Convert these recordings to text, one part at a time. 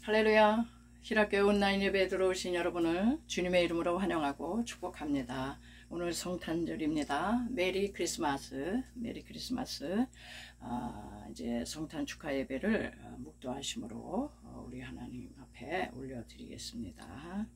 할렐루야. 희락교회 온라인 예배에 들어오신 여러분을 주님의 이름으로 환영하고 축복합니다. 오늘 성탄절입니다. 메리 크리스마스. 메리 크리스마스. 이제 성탄 축하 예배를 묵도하심으로 우리 하나님 앞에 올려드리겠습니다.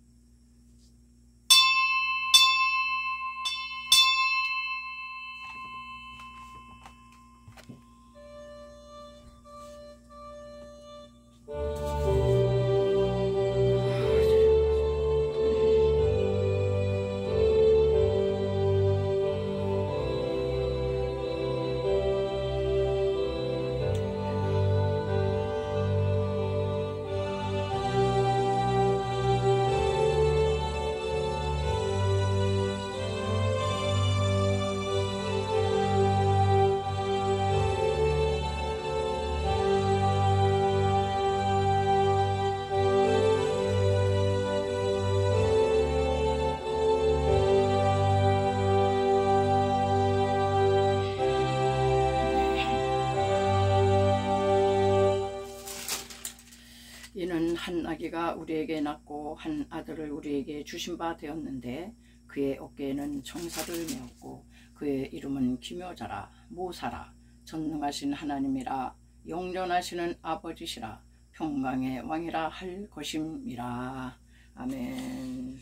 이는 한 아기가 우리에게 낳고 한 아들을 우리에게 주신 바 되었는데 그의 어깨에는 정사를 메었고 그의 이름은 기묘자라 모사라 전능하신 하나님이라 영존하시는 아버지시라 평강의 왕이라 할 것임이라. 아멘.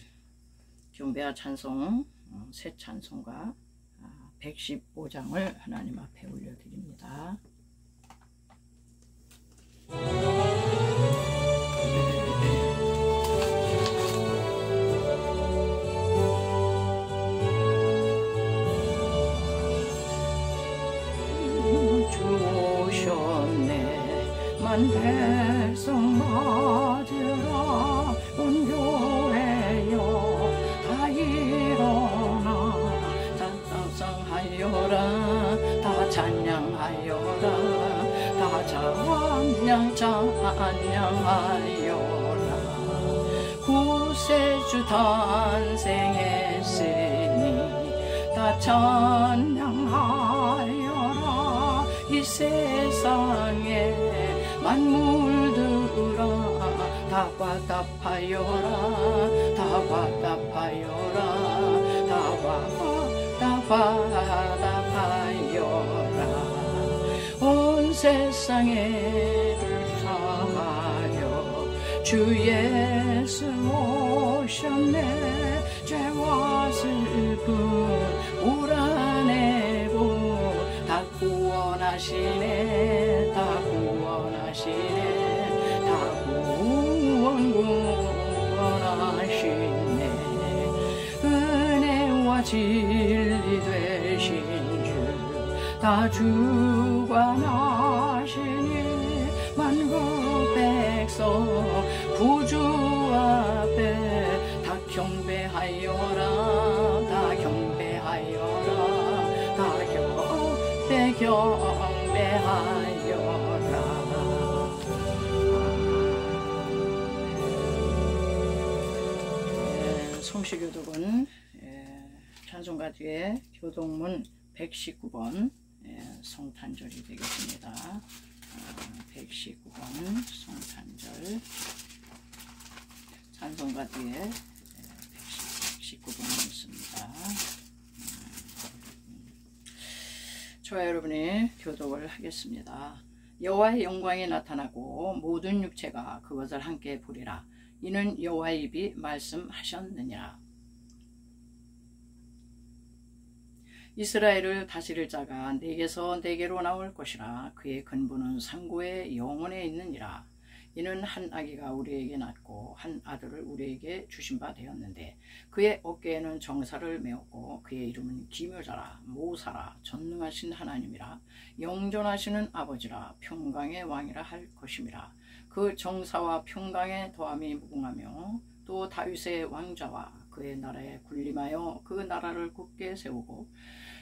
경배와 찬송 새 찬송가 115장을 하나님 앞에 올려드립니다. 백성 맞으라 온 교회여 다 일어나 다 찬양하여라 다 찬양하여라 다 찬양하여라 구세주 탄생했으니 다 찬양하여라 이 세상에 만물들아 다 화답하여라 다 화답하여라 다 화답하여라 온 세상에 불사하여 주 예수 오셨네 죄와 슬픔 몰아내고 다 구원하시네 다 구원하시네 은혜와 진리 되신 주 다 주관하시니 만국 백성 구주 앞에 다 경배하여라 다 경배하여라 다 경배하여라. 성시교독은 찬송가 뒤에 교독문 119번 성탄절이 되겠습니다. 119번 성탄절 찬송가 뒤에 119번이 있습니다. 저와 여러분이 교독을 하겠습니다. 여호와의 영광이 나타나고 모든 육체가 그것을 함께 보리라. 이는 여호와의 입이 말씀하셨느니라. 이스라엘을 다스릴 자가 내게서 내게로 나올 것이라. 그의 근본은 상고의 영원에 있느니라. 이는 한 아기가 우리에게 낳고 한 아들을 우리에게 주신 바 되었는데 그의 어깨에는 정사를 메었고 그의 이름은 기묘자라 모사라 전능하신 하나님이라 영존하시는 아버지라 평강의 왕이라 할 것임이라. 그 정사와 평강의 더함이 무궁하며 또 다윗의 왕자와 그의 나라에 군림하여 그 나라를 굳게 세우고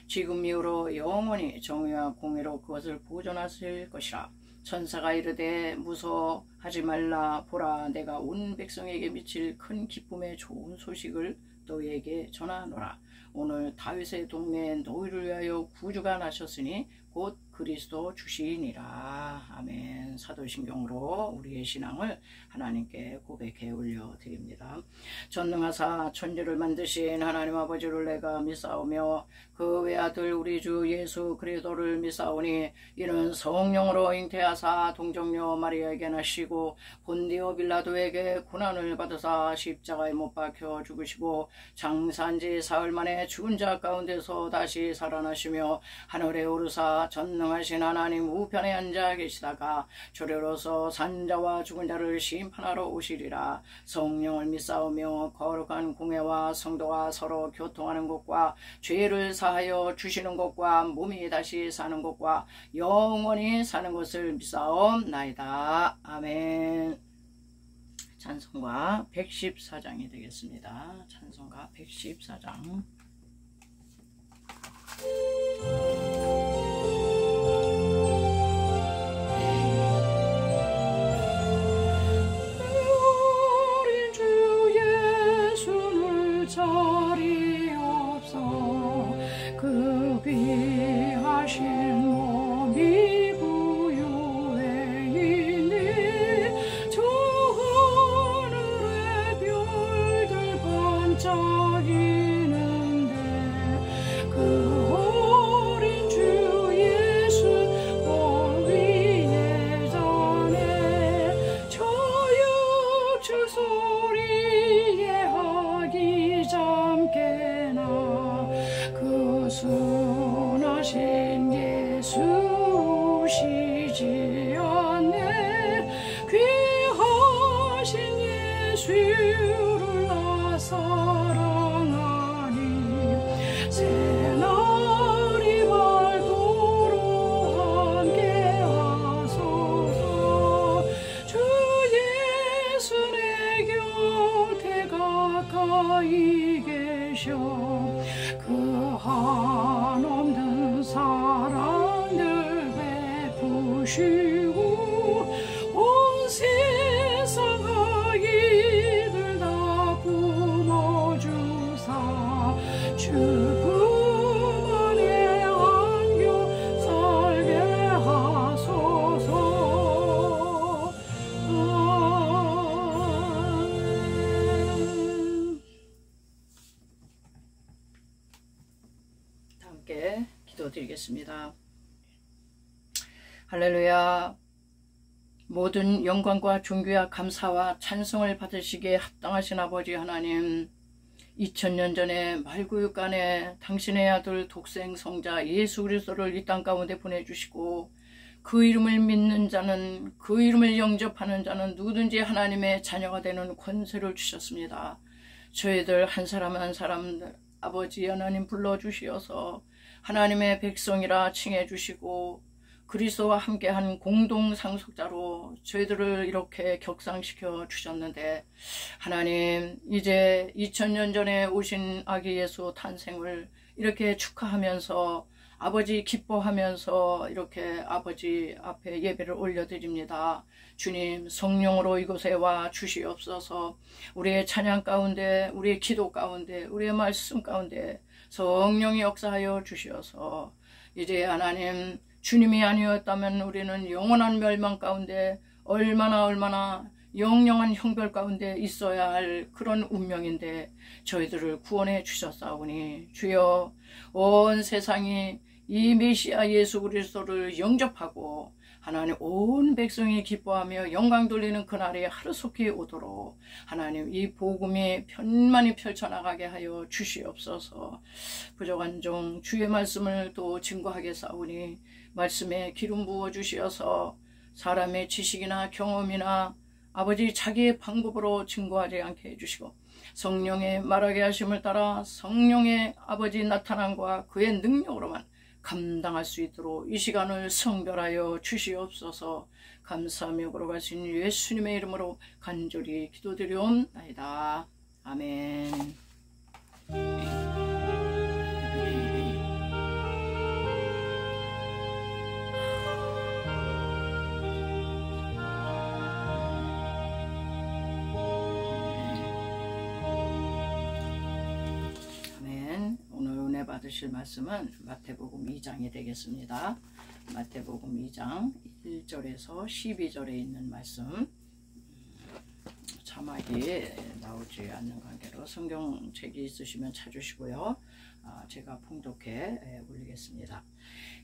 지금 이후로 영원히 정의와 공의로 그것을 보존하실 것이라. 천사가 이르되 무서워하지 말라. 보라, 내가 온 백성에게 미칠 큰 기쁨의 좋은 소식을 너희에게 전하노라. 오늘 다윗의 동네에 너희를 위하여 구주가 나셨으니 곧 그리스도 주시니라. 아멘. 사도신경으로 우리의 신앙을 하나님께 고백해 올려드립니다. 전능하사 천지를 만드신 하나님 아버지를 내가 믿사오며 그 외아들 우리 주 예수 그리스도를 믿사오니 이는 성령으로 잉태하사 동정녀 마리아에게 나시고 본디오 빌라도에게 고난을 받으사 십자가에 못 박혀 죽으시고 장사한지 사흘 만에 죽은 자 가운데서 다시 살아나시며 하늘에 오르사 전능하신 하나님 우편에 앉아 계시다가 주례로서 산자와 죽은 자를 심판하러 오시리라. 성령을 믿사오며 거룩한 공회와 성도가 서로 교통하는 것과 죄를 사하여 주시는 것과 몸이 다시 사는 것과 영원히 사는 것을 믿사옵나이다. 아멘. 찬송가 114장이 되겠습니다. 찬송가 114장. 우리 주 예수를 자리 없어 그 귀하신 몸이 부유해 있네. 저 하늘의 별들 반짝이는데 그 어린 주 예수 볼 위에 자네. 저 육축 소리에 하기 잠깨나 그 순하신 예수 오시지 않네. 귀하신 예수를 나 사랑하니 새날이 밝도록 함께하소서. 주 예수 내 곁에 가까이 계셔 그 한없는 사랑을 베푸시고 온 세상 아이들 다 품어주사 주 품 안에 안겨 살게 하소서. 아멘. 함께 기도드리겠습니다. 할렐루야. 모든 영광과 존귀와 감사와 찬송을 받으시기에 합당하신 아버지 하나님, 2000년 전에 말구육간에 당신의 아들 독생 성자 예수 그리스도를 이 땅 가운데 보내주시고 그 이름을 믿는 자는, 그 이름을 영접하는 자는 누구든지 하나님의 자녀가 되는 권세를 주셨습니다. 저희들 한 사람 한 사람 아버지 하나님 불러주시어서 하나님의 백성이라 칭해주시고 그리스도와 함께한 공동 상속자로 저희들을 이렇게 격상시켜 주셨는데, 하나님 이제 2000년 전에 오신 아기 예수 탄생을 이렇게 축하하면서 아버지 기뻐하면서 이렇게 아버지 앞에 예배를 올려드립니다. 주님, 성령으로 이곳에 와 주시옵소서. 우리의 찬양 가운데, 우리의 기도 가운데, 우리의 말씀 가운데 성령이 역사하여 주시어서 이제 하나님, 주님이 아니었다면 우리는 영원한 멸망 가운데 얼마나 영영한 형벌 가운데 있어야 할 그런 운명인데 저희들을 구원해 주셨사오니 주여, 온 세상이 이 메시아 예수 그리스도를 영접하고 하나님 온 백성이 기뻐하며 영광 돌리는 그날이 하루속히 오도록 하나님 이 복음이 편만히 펼쳐나가게 하여 주시옵소서. 부족한 종 주의 말씀을 또 증거하게 싸우니 말씀에 기름 부어 주시어서 사람의 지식이나 경험이나 아버지 자기의 방법으로 증거하지 않게 해주시고 성령의 말하게 하심을 따라 성령의 아버지 나타남과 그의 능력으로만 감당할 수 있도록 이 시간을 성별하여 주시옵소서. 감사하며 걸어가신 예수님의 이름으로 간절히 기도드리옵나이다. 아멘. 오늘 은혜 받으실 말씀은 마태복음 2장이 되겠습니다. 마태복음 2장 1절에서 12절에 있는 말씀, 자막이 나오지 않는 관계로 성경책이 있으시면 찾으시고요. 제가 봉독해 올리겠습니다.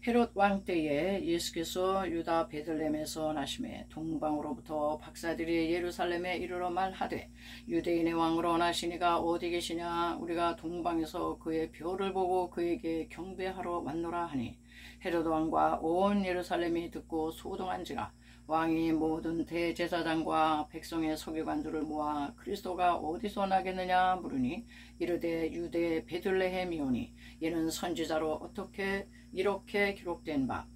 헤롯 왕 때에 예수께서 유다 베들레헴에서 나심에 동방으로부터 박사들이 예루살렘에 이르러 말하되 유대인의 왕으로 나시니가 어디 계시냐? 우리가 동방에서 그의 별을 보고 그에게 경배하러 왔노라 하니 헤롯 왕과 온 예루살렘이 듣고 소동한지라. 왕이 모든 대제사장과 백성의 서기관들을 모아 그리스도가 어디서 나겠느냐 물으니 이르되 유대 베들레헴이오니 이는 선지자로 어떻게 이렇게 기록된 바.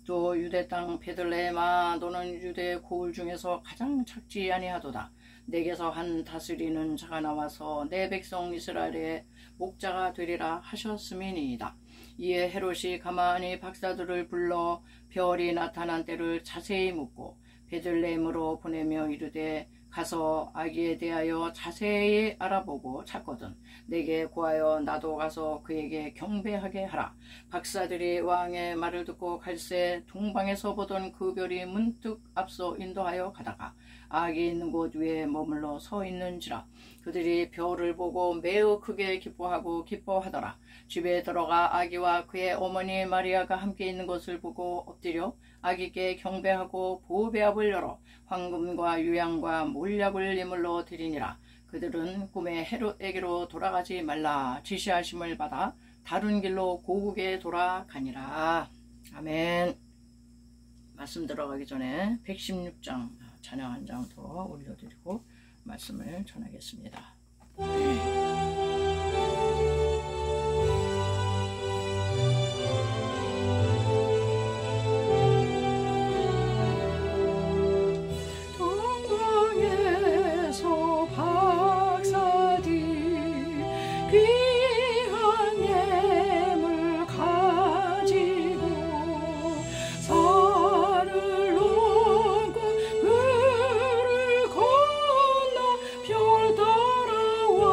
또 유대 땅 베들레헴아 너는 유대 고을 중에서 가장 작지 아니하도다. 내게서 한 다스리는 자가 나와서 내 백성 이스라엘의 목자가 되리라 하셨음이니이다. 이에 헤롯이 가만히 박사들을 불러 별이 나타난 때를 자세히 묻고 베들레헴으로 보내며 이르되 가서 아기에 대하여 자세히 알아보고 찾거든 내게 구하여 나도 가서 그에게 경배하게 하라. 박사들이 왕의 말을 듣고 갈새 동방에서 보던 그 별이 문득 앞서 인도하여 가다가 아기 있는 곳 위에 머물러 서 있는지라. 그들이 별을 보고 매우 크게 기뻐하더라. 집에 들어가 아기와 그의 어머니 마리아가 함께 있는 것을 보고 엎드려 아기께 경배하고 보배압을 열어 황금과 유향과 몰약을 예물로 드리니라. 그들은 꿈에 헤롯에게로 돌아가지 말라 지시하심을 받아 다른 길로 고국에 돌아가니라. 아멘. 말씀 들어가기 전에 116장 찬양 한 장 더 올려드리고 말씀을 전하겠습니다. 동방에서 박사들이 귀한 예물 가지고 산을 넘고 물을 건너 별 따라와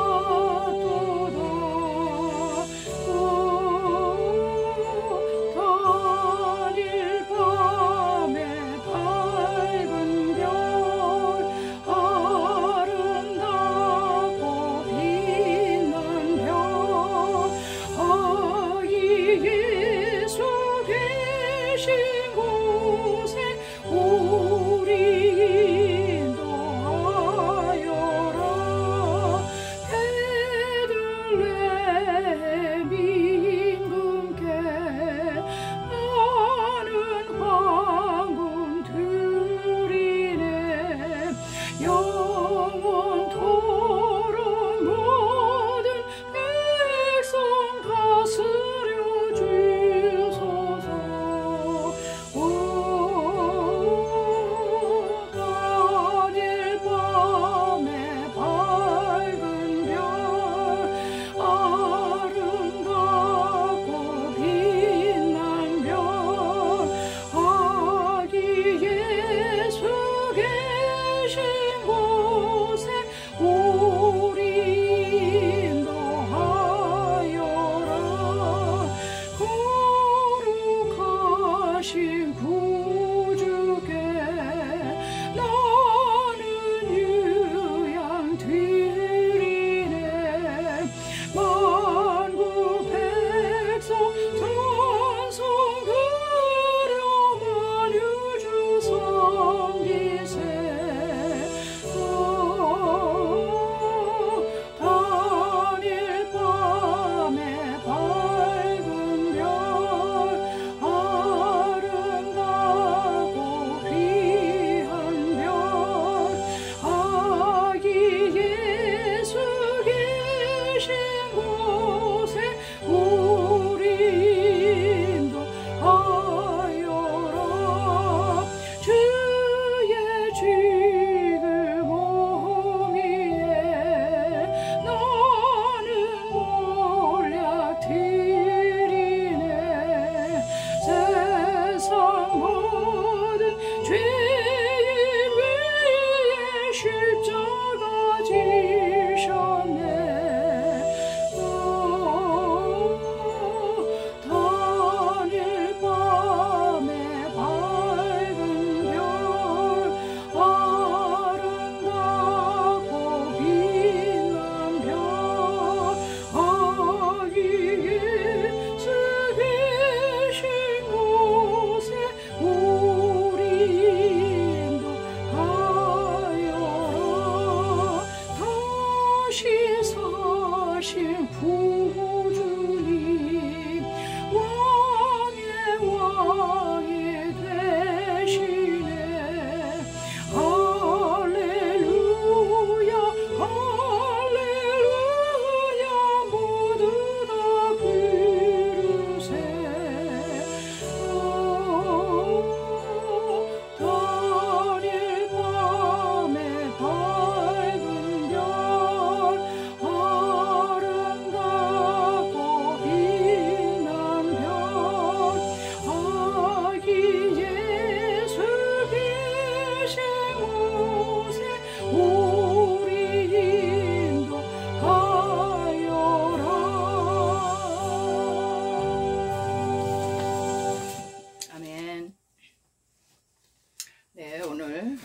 네, 오늘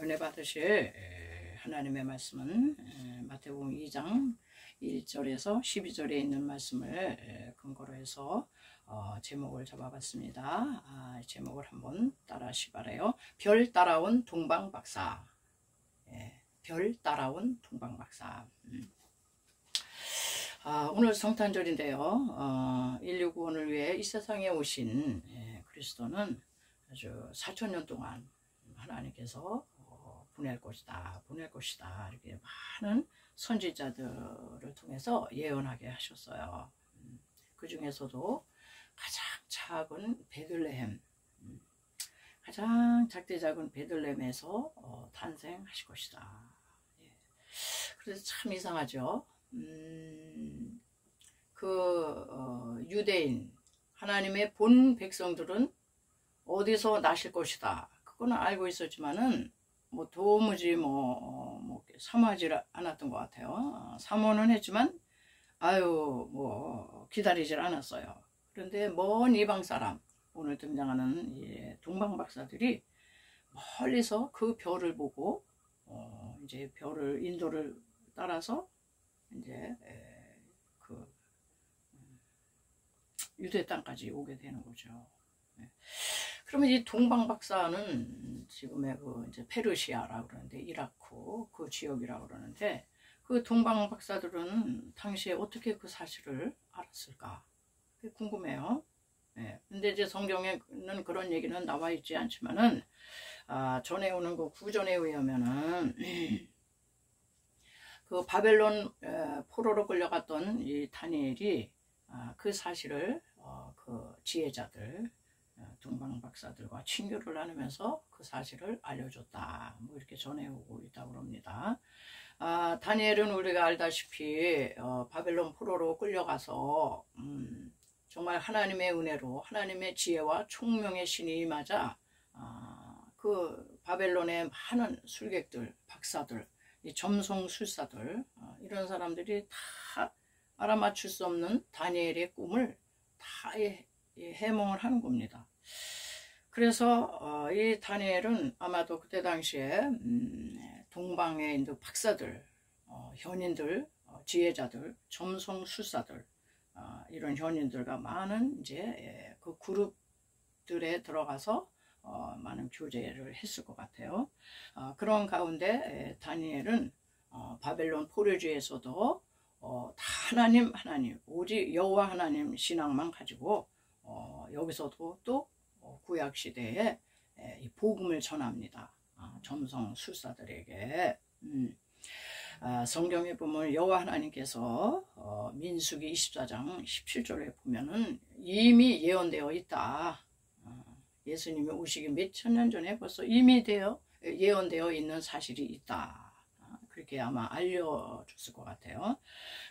은혜 받으실 하나님의 말씀은 마태복음 2장 1절에서 12절에 있는 말씀을 근거로 해서 제목을 잡아봤습니다. 제목을 한번 따라하시 바라요. 별 따라온 동방박사. 별 따라온 동방박사. 오늘 성탄절인데요. 인류 구원을 위해 이 세상에 오신 그리스도는 아주 4,000년 동안 하나님께서 보낼 것이다 이렇게 많은 선지자들을 통해서 예언하게 하셨어요. 그 중에서도 가장 작은 베들레헴, 가장 작은 베들레헴에서 탄생하실 것이다. 그래서 참 이상하죠. 유대인 하나님의 본 백성들은 어디서 나실 것이다. 그거는 알고 있었지만은 도무지 사모하지 않았던 것 같아요. 사모는 했지만 기다리질 않았어요. 그런데 먼 이방 사람, 오늘 등장하는 동방박사들이 멀리서 그 별을 보고 이제 별을 인도를 따라서 이제 유대 땅까지 오게 되는 거죠. 그러면 이 동방박사는 지금의 이제 페르시아라고 그러는데, 이라크 그 지역이라고 그러는데, 그 동방박사들은 당시에 어떻게 그 사실을 알았을까? 그게 궁금해요. 근데 이제 성경에는 그런 얘기는 나와 있지 않지만은, 전에 오는 그 구전에 의하면은, 그 바벨론 포로로 끌려갔던 이 다니엘이 그 사실을 그 지혜자들, 동방박사들과 친교를 나누면서 그 사실을 알려줬다. 이렇게 전해오고 있다고 합니다. 다니엘은 우리가 알다시피 바벨론 포로로 끌려가서 정말 하나님의 은혜로 하나님의 지혜와 총명의 신이 임하자 그 바벨론의 많은 술객들, 박사들, 이 점성술사들, 이런 사람들이 다 알아맞힐 수 없는 다니엘의 꿈을 다 해몽을 하는 겁니다. 그래서 이 다니엘은 아마도 그때 당시에 동방에 있는 박사들, 현인들, 지혜자들, 점성술사들, 이런 현인들과 많은 이제 그 그룹들에 들어가서 많은 교제를 했을 것 같아요. 그런 가운데 다니엘은 바벨론 포로지에서도 하나님 오직 여호와 하나님 신앙만 가지고 여기서도 또 구약시대에 이 복음을 전합니다. 점성술사들에게. 성경에 보면 여호와 하나님께서 민수기 24장 17절에 보면은 이미 예언되어 있다. 예수님이 오시기 몇 천 년 전에 벌써 이미 예언되어 있는 사실이 있다. 그렇게 아마 알려줬을 것 같아요.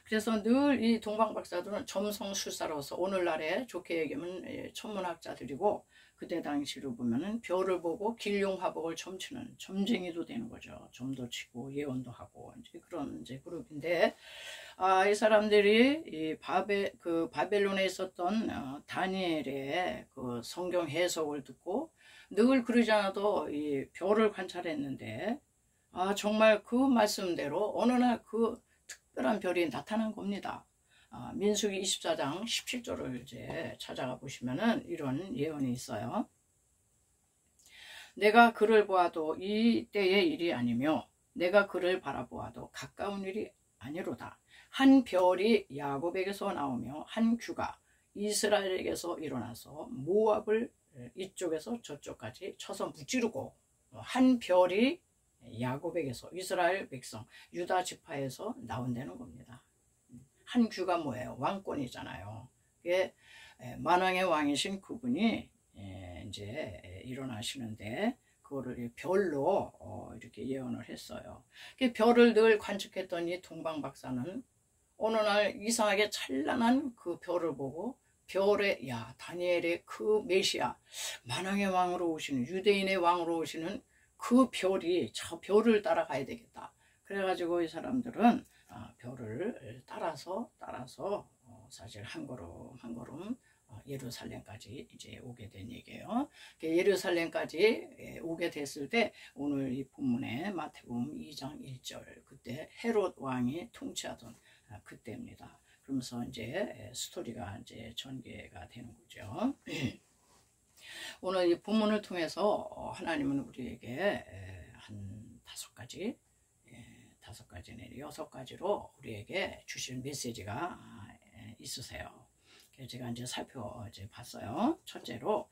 그래서 늘 이 동방박사들은 점성술사로서, 오늘날에 좋게 얘기하면 천문학자들이고, 그때 당시로 보면은 별을 보고 길용화복을 점치는 점쟁이도 되는 거죠. 점도 치고 예언도 하고 이제 그런 그룹인데, 이 사람들이 이 바벨론에 있었던 다니엘의 그 성경 해석을 듣고 늘 그러지 않아도 이 별을 관찰했는데, 정말 그 말씀대로 어느 날 그 특별한 별이 나타난 겁니다. 민수기 24장 17절을 이제 찾아가 보시면은 이런 예언이 있어요. 내가 그를 보아도 이 때의 일이 아니며 내가 그를 바라보아도 가까운 일이 아니로다. 한 별이 야곱에게서 나오며 한 규가 이스라엘에게서 일어나서 모압을 이쪽에서 저쪽까지 쳐서 무찌르고, 한 별이 야곱에게서, 이스라엘 백성 유다 지파에서 나온다는 겁니다. 한 규가 뭐예요? 왕권이잖아요. 그게 만왕의 왕이신 그분이 이제 일어나시는데, 그거를 별로 이렇게 예언을 했어요. 그 별을 늘 관측했던 이 동방박사는 어느 날 이상하게 찬란한 그 별을 보고, 다니엘의 그 메시아, 만왕의 왕으로 오시는, 유대인의 왕으로 오시는 그 별이, 저 별을 따라가야 되겠다. 그래가지고 이 사람들은 별을 따라서 사실 한 걸음 예루살렘까지 이제 오게 된 얘기예요. 예루살렘까지 오게 됐을 때 오늘 이 본문에 마태복음 2장 1절 그때 헤롯 왕이 통치하던 그때입니다. 그러면서 이제 스토리가 이제 전개가 되는 거죠. 오늘 이 본문을 통해서 하나님은 우리에게 한 5가지, 6가지로 우리에게 주실 메시지가 있으세요. 제가 이제 살펴봤어요. 첫째로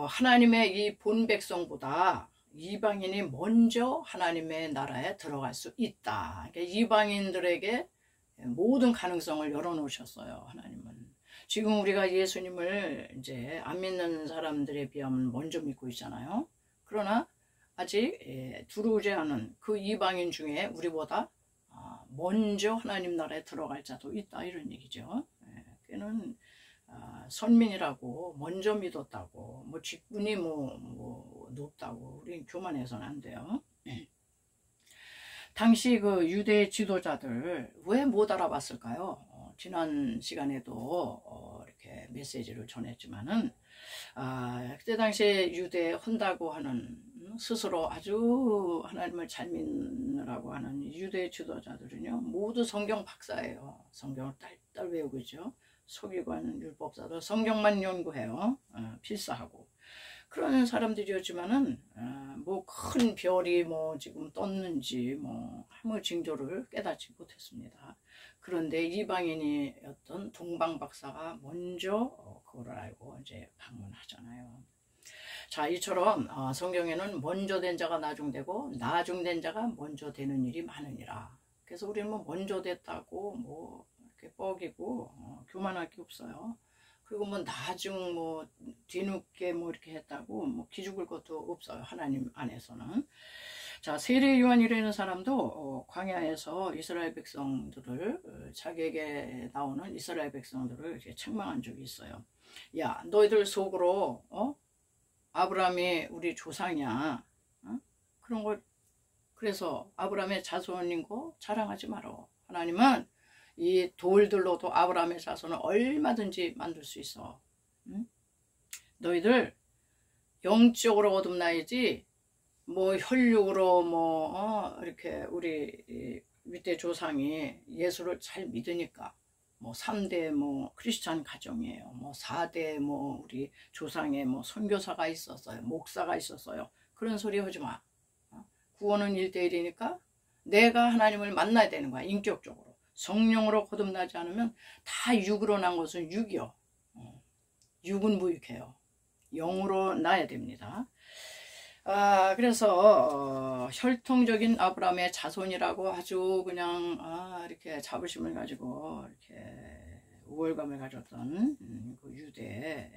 하나님의 이 본 백성보다 이방인이 먼저 하나님의 나라에 들어갈 수 있다. 그러니까 이방인들에게 모든 가능성을 열어놓으셨어요. 하나님은. 지금 우리가 예수님을 이제 안 믿는 사람들에 비하면 먼저 믿고 있잖아요. 그러나 아직 들어오지 않은 그 이방인 중에 우리보다 먼저 하나님 나라에 들어갈 자도 있다, 이런 얘기죠. 그는 선민이라고 먼저 믿었다고 뭐 직분이 뭐 높다고 우리 교만해서는 안 돼요. 당시 그 유대 지도자들 왜 못 알아봤을까요? 지난 시간에도 이렇게 메시지를 전했지만은 그때 당시에 유대 헌다고 하는 스스로 아주 하나님을 잘 믿느라고 하는 유대 지도자들은요 모두 성경 박사예요. 성경을 딸딸 외우고 있죠. 서기관 율법사도 성경만 연구해요. 필사하고 그런 사람들이었지만은 뭐 큰 별이 뭐 지금 떴는지 뭐 아무 징조를 깨닫지 못했습니다. 그런데 이방인이었던 동방 박사가 먼저 그걸 알고 이제 방문하잖아요. 자, 이처럼 성경에는 먼저 된 자가 나중되고 나중된 자가 먼저 되는 일이 많으니라. 그래서 우리는 뭐 먼저 됐다고 뭐 이렇게 뻐기고 교만할 게 없어요. 그리고 뭐 나중 뭐 뒤늦게 뭐 이렇게 했다고 뭐 기죽을 것도 없어요. 하나님 안에서는. 자, 세례 요한이라는 사람도 광야에서 이스라엘 백성들을 자기에게 나오는 이스라엘 백성들을 이렇게 책망한 적이 있어요. 야, 너희들 속으로 아브라함이 우리 조상이야. 그런 걸 그래서 아브라함의 자손인 거 자랑하지 마라. 하나님은 이 돌들로도 아브라함의 자손을 얼마든지 만들 수 있어. 너희들 영적으로 거듭나야지 뭐 혈육으로 뭐 이렇게 우리 밑에 조상이 예수를 잘 믿으니까 뭐 3대 뭐 크리스찬 가정이에요. 뭐 4대 뭐 우리 조상의 뭐 선교사가 있었어요. 목사가 있었어요. 그런 소리 하지 마. 구원은 1대1이니까 내가 하나님을 만나야 되는 거야. 인격적으로. 성령으로 거듭나지 않으면 다 육으로 난 것은 육이요. 육은 무익해요. 영으로 나야 됩니다. 그래서 혈통적인 아브라함의 자손이라고 아주 그냥 이렇게 자부심을 가지고 이렇게 우월감을 가졌던 그 유대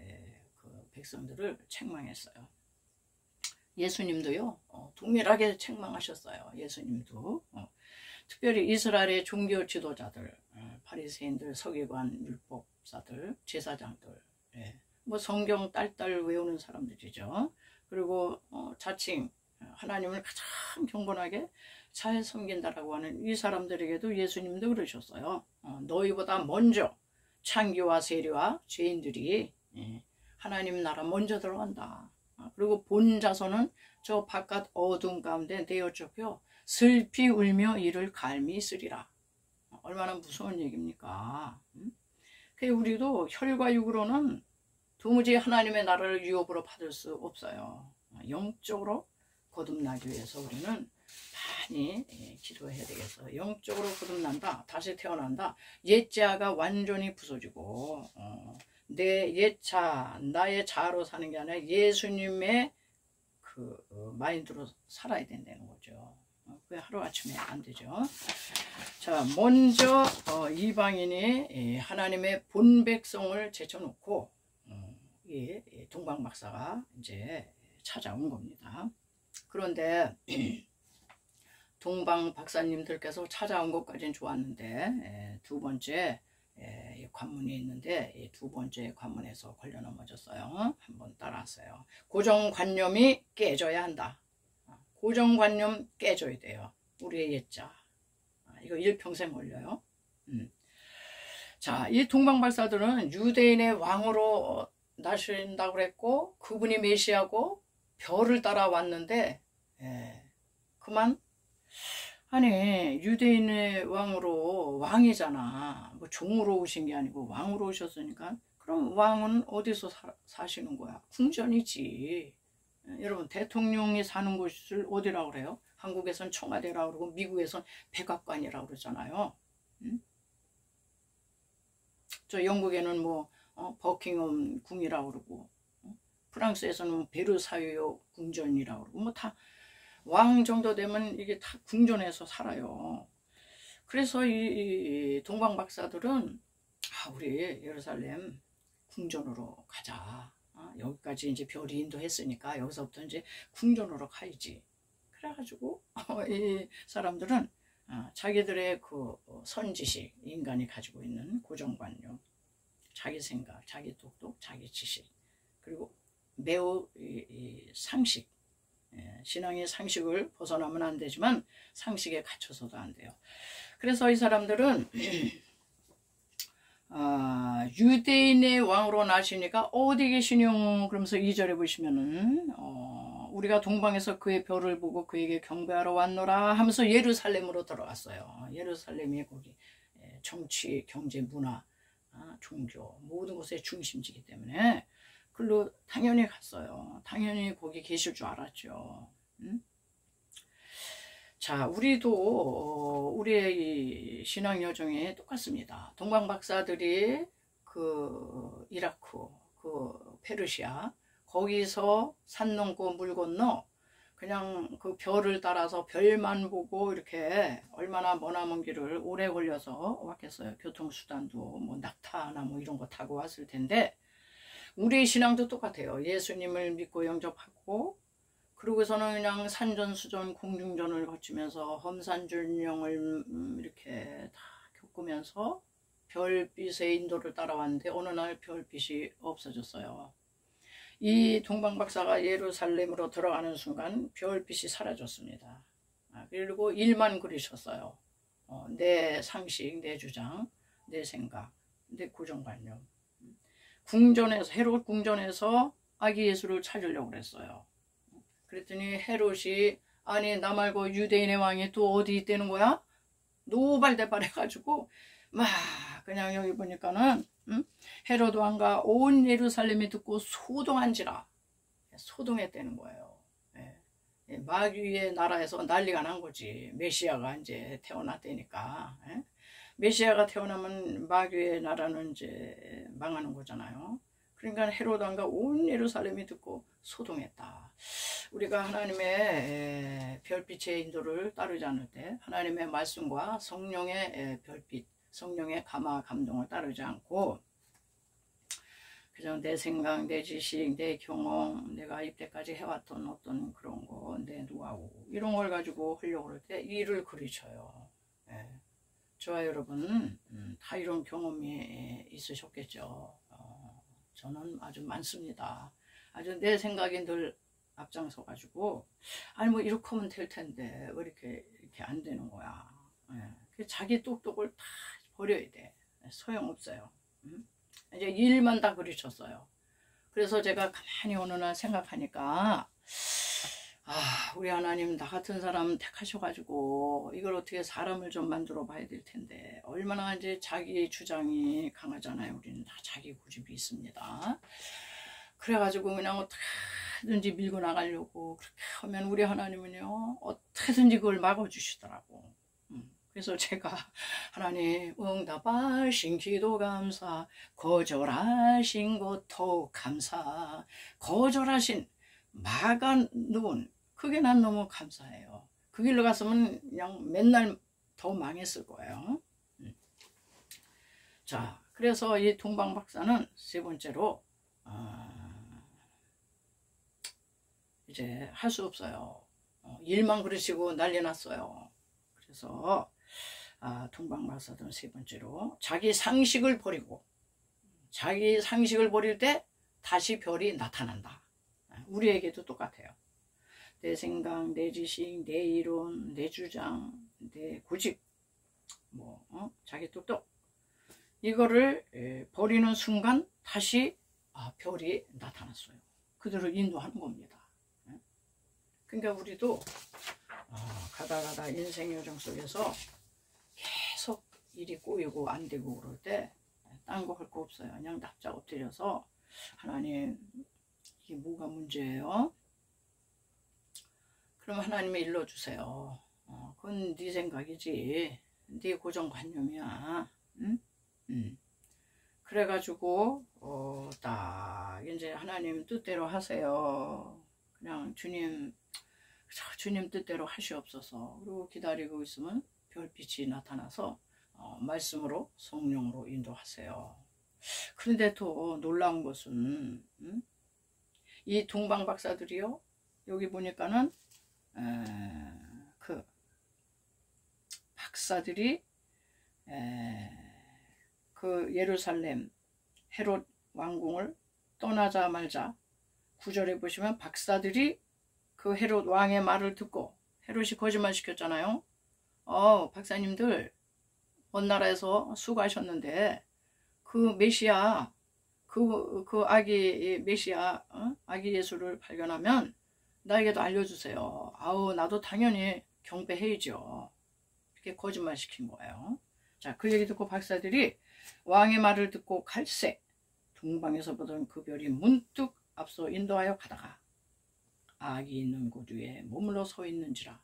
그 백성들을 책망했어요. 예수님도요 동일하게 책망하셨어요. 예수님도 특별히 이스라엘의 종교 지도자들, 바리새인들, 서기관, 율법사들, 제사장들, 뭐 성경 딸딸 외우는 사람들이죠. 그리고 자칭 하나님을 가장 경건하게 잘 섬긴다라고 하는 이 사람들에게도 예수님도 그러셨어요. 너희보다 먼저 창기와 세리와 죄인들이 하나님 나라 먼저 들어간다. 그리고 본 자손은 저 바깥 어둠 가운데 내어쫓겨 슬피 울며 이를 갈미 쓰리라. 얼마나 무서운 얘기입니까? 우리도 혈과 육으로는 도무지 하나님의 나라를 유업으로 받을 수 없어요. 영적으로 거듭나기 위해서 우리는 많이 기도해야 되겠어요. 영적으로 거듭난다. 다시 태어난다. 옛자가 완전히 부서지고 내 옛자, 나의 자로 사는 게 아니라 예수님의 그 마인드로 살아야 된다는 거죠. 그게 하루아침에 안 되죠. 자, 먼저 이방인이 하나님의 본 백성을 제쳐놓고 동방 박사가 이제 찾아온 겁니다. 그런데 동방 박사님들께서 찾아온 것까지는 좋았는데 두 번째 관문이 있는데 두 번째 관문에서 걸려 넘어졌어요. 한번 따라하세요. 고정관념이 깨져야 한다. 고정관념 깨져야 돼요. 우리의 옛자. 이거 일평생 걸려요. 자, 이 동방박사들은 유대인의 왕으로 나신다고 그랬고 그분이 메시아고 별을 따라왔는데 그만 아니 유대인의 왕으로 왕이잖아. 뭐 종으로 오신 게 아니고 왕으로 오셨으니까 그럼 왕은 어디서 사시는 거야? 궁전이지. 여러분 대통령이 사는 곳을 어디라고 그래요? 한국에선 청와대라고 그러고 미국에선 백악관이라고 그러잖아요. 응? 저 영국에는 뭐 버킹엄 궁이라고 그러고 프랑스에서는 베르사유 궁전이라고 그러고 뭐 다 왕 정도 되면 이게 다 궁전에서 살아요. 그래서 이 동방박사들은 우리 예루살렘 궁전으로 가자. 여기까지 이제 별이 인도했으니까 여기서부터 이제 궁전으로 가야지. 그래가지고 이 사람들은 자기들의 그 선지식, 인간이 가지고 있는 고정관념, 자기 생각, 자기 똑똑, 자기 지식, 그리고 매우 이 상식, 신앙의 상식을 벗어나면 안 되지만 상식에 갇혀서도 안 돼요. 그래서 이 사람들은 유대인의 왕으로 나시니까 어디 계시뇨? 그러면서 2절에 보시면은 우리가 동방에서 그의 별을 보고 그에게 경배하러 왔노라 하면서 예루살렘으로 들어갔어요. 예루살렘이 거기 정치, 경제, 문화, 종교 모든 것의 중심지이기 때문에 글로 당연히 갔어요. 당연히 거기 계실 줄 알았죠. 응? 자, 우리도 우리의 이 신앙 여정이 똑같습니다. 동방박사들이 그 이라크, 그 페르시아 거기서 산 넘고 물 건너 그냥 그 별을 따라서 별만 보고 이렇게 얼마나 머나먼 길을 오래 걸려서 왔겠어요. 교통수단도 뭐 낙타나 뭐 이런 거 타고 왔을 텐데 우리의 신앙도 똑같아요. 예수님을 믿고 영접하고 그러고서는 그냥 산전수전 공중전을 거치면서 험산줄령을 이렇게 다 겪으면서 별빛의 인도를 따라왔는데 어느 날 별빛이 없어졌어요. 이 동방박사가 예루살렘으로 들어가는 순간 별빛이 사라졌습니다. 그리고 일만 그리셨어요. 내 상식, 내 주장, 내 생각, 내 고정관념. 궁전에서 헤롯 궁전에서 아기 예수를 찾으려고 그랬어요. 그랬더니 헤롯이 아니 나 말고 유대인의 왕이 또 어디 있다는 거야? 노발대발 해가지고 막 그냥 여기 보니까는 헤롯 왕과 온 예루살렘이 듣고 소동한지라 소동했다는 거예요. 마귀의 나라에서 난리가 난 거지. 메시아가 이제 태어났다니까. 메시아가 태어나면 마귀의 나라는 이제 망하는 거잖아요. 그러니까 헤롯 왕과 온 예루살렘이 듣고 소동했다. 우리가 하나님의 별빛의 인도를 따르지 않을 때 하나님의 말씀과 성령의 별빛, 성령의 감화 감동을 따르지 않고 그냥 내 생각, 내 지식, 내 경험, 내가 이때까지 해왔던 어떤 그런 거, 내 노하우 이런 걸 가지고 하려고 할 때 일을 그리쳐요. 저와 여러분 다 이런 경험이 있으셨겠죠. 저는 아주 많습니다. 아주 내 생각이 늘 앞장서 가지고 아니 뭐 이렇게 하면 될 텐데 왜 이렇게 안 되는 거야. 자기 똑똑을 다 버려야 돼. 소용없어요. 이제 일만 다 그리쳤어요. 그래서 제가 가만히 어느 날 생각하니까 우리 하나님 나 같은 사람 택하셔가지고 이걸 어떻게 사람을 좀 만들어 봐야 될 텐데 얼마나 이제 자기 주장이 강하잖아요. 우리는 다 자기 고집이 있습니다. 그래가지고 그냥 어떻게든지 밀고 나가려고 그렇게 하면 우리 하나님은요 어떻게든지 그걸 막아주시더라고. 그래서 제가 하나님 응답하신 기도 감사, 거절하신 것도 감사, 거절하신 막아놓은 그게 난 너무 감사해요. 그 길로 갔으면 그냥 맨날 더 망했을 거예요. 자, 그래서 이 동방박사는 세 번째로 이제 할 수 없어요. 일만 그러시고 난리 났어요. 그래서 동방박사들은 세 번째로 자기 상식을 버리고 자기 상식을 버릴 때 다시 별이 나타난다. 우리에게도 똑같아요. 내 생각, 내 지식, 내 이론, 내 주장, 내 고집, 자기 똑똑 이거를 버리는 순간 다시 별이 나타났어요. 그대로 인도하는 겁니다. 그러니까 우리도 가다 인생 여정 속에서 계속 일이 꼬이고 안 되고 그럴 때 딴 거 할 거 없어요. 그냥 납작 엎드려서 하나님, 이게 뭐가 문제예요? 그럼 하나님이 일러주세요. 그건 네 생각이지, 네 고정관념이야. 응? 그래가지고 딱 이제 하나님 뜻대로 하세요. 그냥 주님 뜻대로 하시옵소서. 그리고 기다리고 있으면 별빛이 나타나서 말씀으로 성령으로 인도하세요. 그런데 또 놀라운 것은 이 동방 박사들이요, 여기 보니까는 그 박사들이 그 예루살렘 헤롯 왕궁을 떠나자마자 9절에 보시면 박사들이 그 헤롯 왕의 말을 듣고, 헤롯이 거짓말 시켰잖아요. 박사님들 먼 나라에서 수고하셨는데 그 메시아, 그 아기 메시아, 아기 예수를 발견하면 나에게도 알려주세요. 나도 당연히 경배해야죠. 이렇게 거짓말 시킨 거예요. 자, 그 얘기 듣고 박사들이 왕의 말을 듣고 갈새 동방에서 보던 그 별이 문득 앞서 인도하여 가다가 악이 있는 곳 위에 머물러 서 있는지라.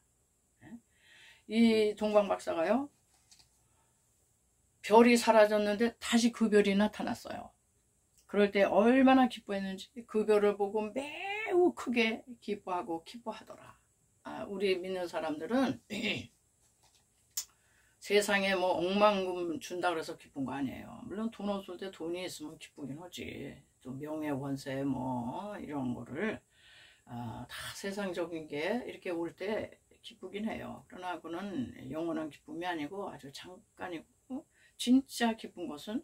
이 동방 박사가요, 별이 사라졌는데 다시 그 별이 나타났어요. 그럴 때 얼마나 기뻐했는지 그 별을 보고 매우 크게 기뻐하더라. 우리 믿는 사람들은 세상에 뭐 억만금 준다 그래서 기쁜 거 아니에요. 물론 돈 없을 때 돈이 있으면 기쁘긴 하지. 또 명예 원세 뭐 이런 거를 다 세상적인 게 이렇게 올 때 기쁘긴 해요. 그러나 그는 영원한 기쁨이 아니고 아주 잠깐이고, 진짜 기쁜 것은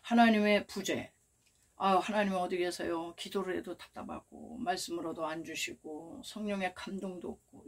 하나님의 부재. 하나님 어디 계세요? 기도를 해도 답답하고 말씀으로도 안 주시고 성령의 감동도 없고